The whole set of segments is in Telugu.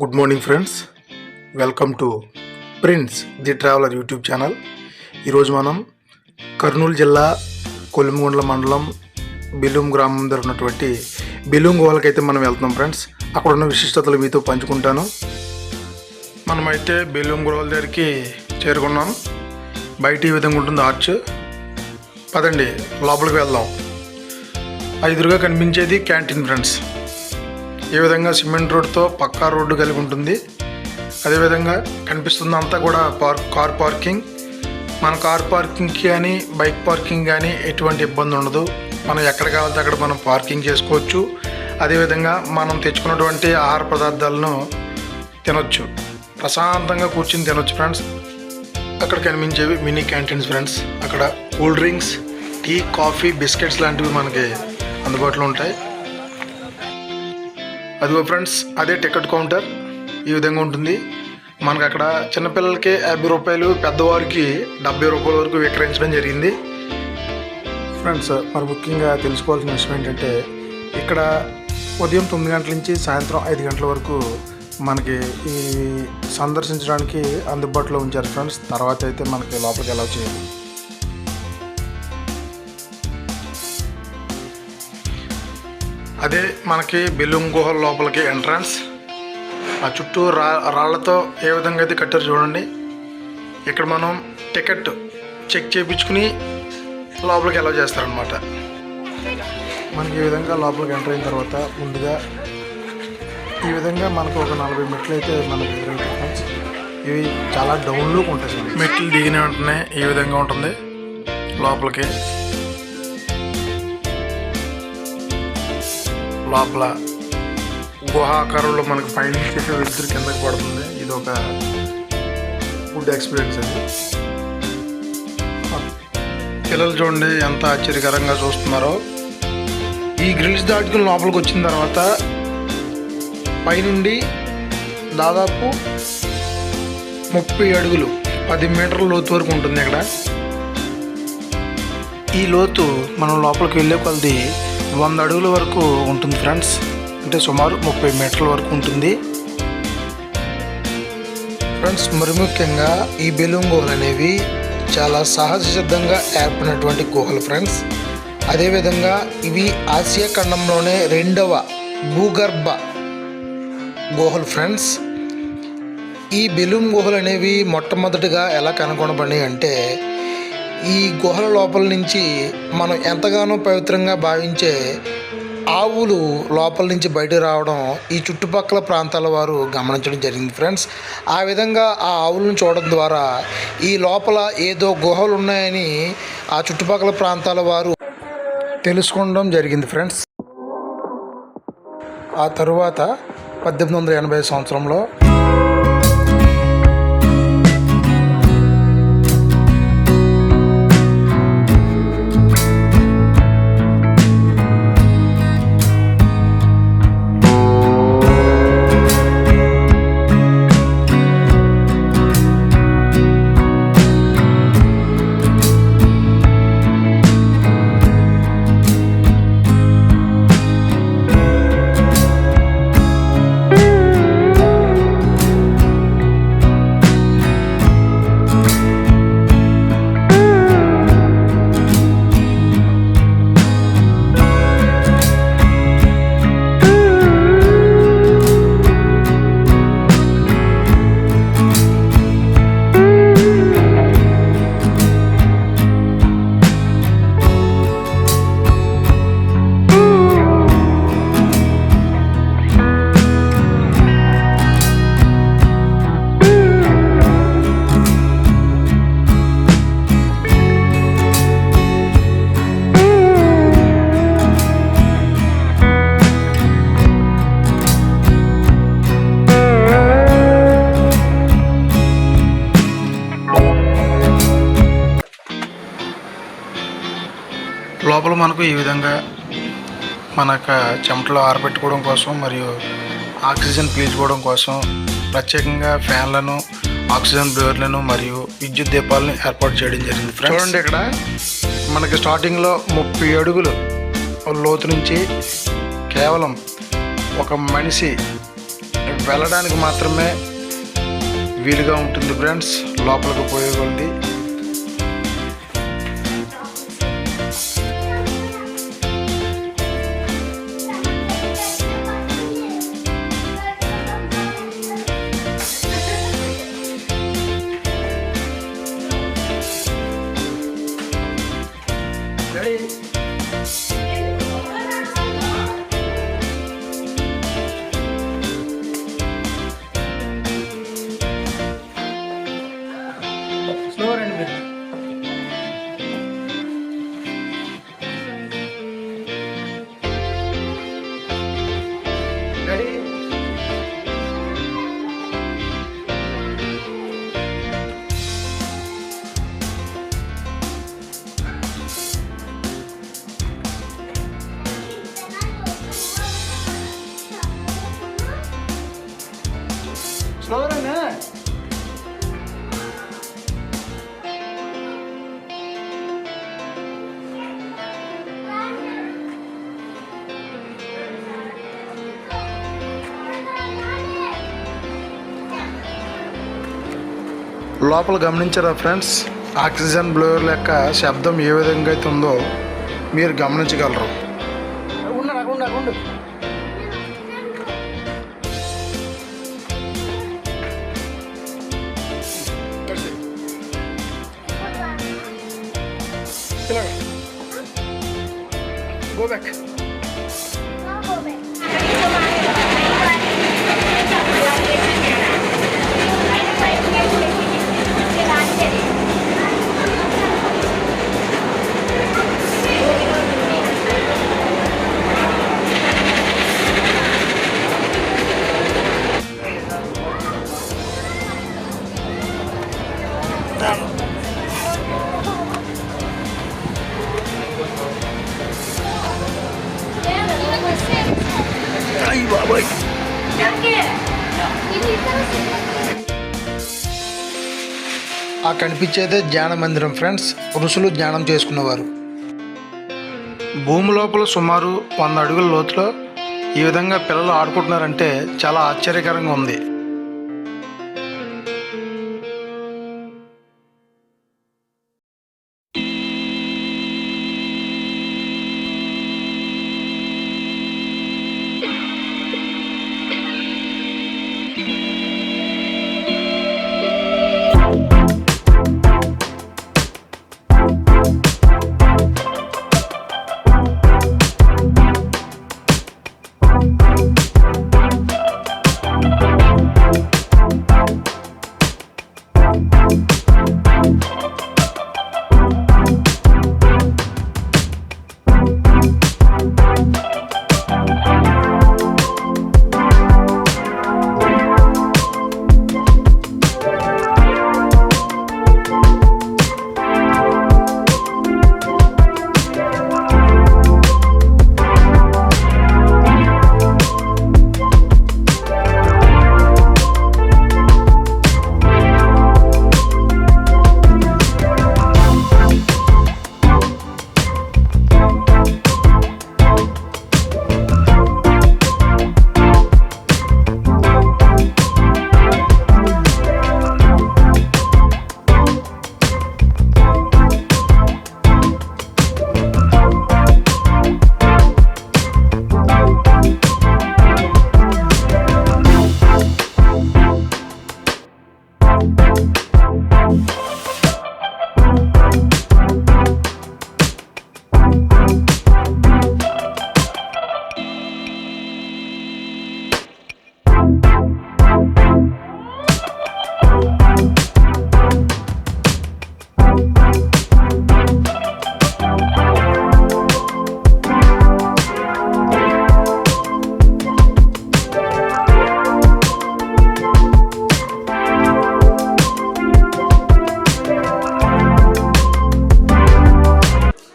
Good morning friends, welcome to prince the traveller YouTube channel. ఈరోజు మనం కర్నూలు జిల్లా కొలిమిగుండ్ల మండలం బిలుం గ్రామం దగ్గర ఉన్నటువంటి బిలుం గుహలకైతే మనం వెళ్తున్నాం ఫ్రెండ్స్. అక్కడ ఉన్న విశిష్టతలు మీతో పంచుకుంటాను. మనమైతే బిలుం గుహల దగ్గరికి చేరుకున్నాం. బయట ఈ విధంగా ఉంటుంది ఆర్చ్. పదండి లోపలికి వెళ్దాం. ఎదురుగా కనిపించేది క్యాంటీన్ ఫ్రెండ్స్. ఈ విధంగా సిమెంట్ రోడ్తో పక్కా రోడ్డు కలిగి ఉంటుంది. అదేవిధంగా కనిపిస్తుంది అంతా కూడా కార్ పార్కింగ్. మన కార్ పార్కింగ్కి కానీ బైక్ పార్కింగ్ కానీ ఎటువంటి ఇబ్బంది ఉండదు. మనం ఎక్కడ కావాలంటే అక్కడ మనం పార్కింగ్ చేసుకోవచ్చు. అదేవిధంగా మనం తెచ్చుకున్నటువంటి ఆహార పదార్థాలను తినొచ్చు, ప్రశాంతంగా కూర్చుని తినొచ్చు ఫ్రెండ్స్. అక్కడ కనిపించేవి మినీ క్యాంటీన్స్ ఫ్రెండ్స్. అక్కడ cool drinks, tea, coffee, biscuits లాంటివి మనకి అందుబాటులో ఉంటాయి. అదిగో ఫ్రెండ్స్, అదే టికెట్ కౌంటర్. ఈ విధంగా ఉంటుంది. మనకు అక్కడ చిన్నపిల్లలకి 50 రూపాయలు, పెద్దవారికి 70 రూపాయల వరకు విక్రయించడం జరిగింది ఫ్రెండ్స్. మరి ముఖ్యంగా తెలుసుకోవాల్సిన విషయం ఏంటంటే, ఇక్కడ ఉదయం 9 గంటల నుంచి సాయంత్రం 5 గంటల వరకు మనకి ఈ సందర్శించడానికి అందుబాటులో ఉంచారు ఫ్రెండ్స్. తర్వాత అయితే మనకి లోపలికి అలౌ చేయాలి. అదే మనకి బిలుం గుహల లోపలికి ఎంట్రన్స్. ఆ చుట్టూ రాళ్లతో ఏ విధంగా అయితే కట్టారు చూడండి. ఇక్కడ మనం టికెట్ చెక్ చేయించుకుని లోపలికి అలౌ చేస్తారనమాట. మనకి ఈ విధంగా లోపలికి ఎంటర్ అయిన తర్వాత ముందుగా ఈ విధంగా మనకు ఒక 40 మెట్లు అయితే మనకి ఎదురవుతాయి ఫ్రెండ్స్. ఇవి చాలా డౌన్లోకి ఉంటాయి. మెట్లు దిగిన వెంటనే ఈ విధంగా ఉంటుంది లోపలికి. లోపల గుహాకారంలో మనకు పైన వెళ్తురు కిందకి పడుతుంది. ఇది ఒక గుడ్ ఎక్స్పీరియన్స్ అది. పిల్లలు చూడండి ఎంత ఆశ్చర్యకరంగా చూస్తున్నారో. ఈ గ్రిల్స్ దాటుకుని లోపలికి వచ్చిన తర్వాత పైనుండి దాదాపు 30 అడుగులు 10 మీటర్ల లోతు వరకు ఉంటుంది. ఇక్కడ ఈ లోతు మనం లోపలికి వెళ్ళే కొలది 100 అడుగుల వరకు ఉంటుంది ఫ్రెండ్స్. అంటే సుమారు 30 మీటర్ల వరకు ఉంటుంది ఫ్రెండ్స్. మరి ముఖ్యంగా ఈ బిలుం గుహలు అనేవి చాలా సహజ సిద్ధంగా ఏర్పడినటువంటి గుహలు ఫ్రెండ్స్. అదేవిధంగా ఇవి ఆసియా ఖండంలోనే 2వ భూగర్భ గుహలు ఫ్రెండ్స్. ఈ బిలుం గుహలు అనేవి మొట్టమొదటిగా ఎలా కనుగొనబడినాయి అంటే, ఈ గుహల లోపల నుంచి మనం ఎంతగానో పవిత్రంగా భావించే ఆవులు లోపల నుంచి బయట రావడం ఈ చుట్టుపక్కల ప్రాంతాల వారు గమనించడం జరిగింది ఫ్రెండ్స్. ఆ విధంగా ఆ ఆవులను చూడడం ద్వారా ఈ లోపల ఏదో గుహలు ఉన్నాయని ఆ చుట్టుపక్కల ప్రాంతాల వారు తెలుసుకోవడం జరిగింది ఫ్రెండ్స్. ఆ తరువాత 1880 సంవత్సరంలో లోపల మనకు ఈ విధంగా మనకు చెమటలు ఆరబెట్టుకోవడం కోసం మరియు ఆక్సిజన్ పీల్చుకోవడం కోసం ప్రత్యేకంగా ఫ్యాన్లను, ఆక్సిజన్ బ్లోయర్లను మరియు విద్యుత్ దీపాలను ఏర్పాటు చేయడం జరిగింది. చూడండి, ఇక్కడ మనకి స్టార్టింగ్లో 30 అడుగులు లోతు నుంచి కేవలం ఒక మనిషి వెళ్ళడానికి మాత్రమే వీలుగా ఉంటుంది ఫ్రెండ్స్. లోపలికి పోయే కొద్ది లోపల గమనించారా ఫ్రెండ్స్? ఆక్సిజన్ బ్లోయర్ లెక్క శబ్దం ఏ విధంగా అయితే ఉందో మీరు గమనించగలరు. Go back. Ay, baboy. ఆ కనిపించేదే ధ్యాన మందిరం ఫ్రెండ్స్. ఋషులు ధ్యానం చేసుకునేవారు. భూమి లోపల సుమారు 100 అడుగుల లోతులో ఈ విధంగా పిల్లలు ఆడుకుంటున్నారంటే చాలా ఆశ్చర్యకరంగా ఉంది.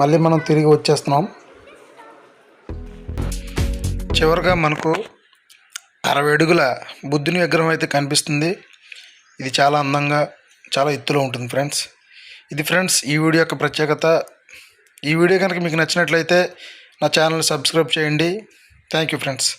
మళ్ళీ మనం తిరిగి వచ్చేస్తున్నాం. చివరిగా మనకు 60 అడుగుల బుద్ధుని విగ్రహం అయితే కనిపిస్తుంది. ఇది చాలా అందంగా చాలా ఎత్తులో ఉంటుంది ఫ్రెండ్స్. ఇది ఫ్రెండ్స్ ఈ వీడియో యొక్క ప్రత్యేకత. ఈ వీడియో కనుక మీకు నచ్చినట్లయితే నా ఛానల్ సబ్స్క్రైబ్ చేయండి. Thank you friends.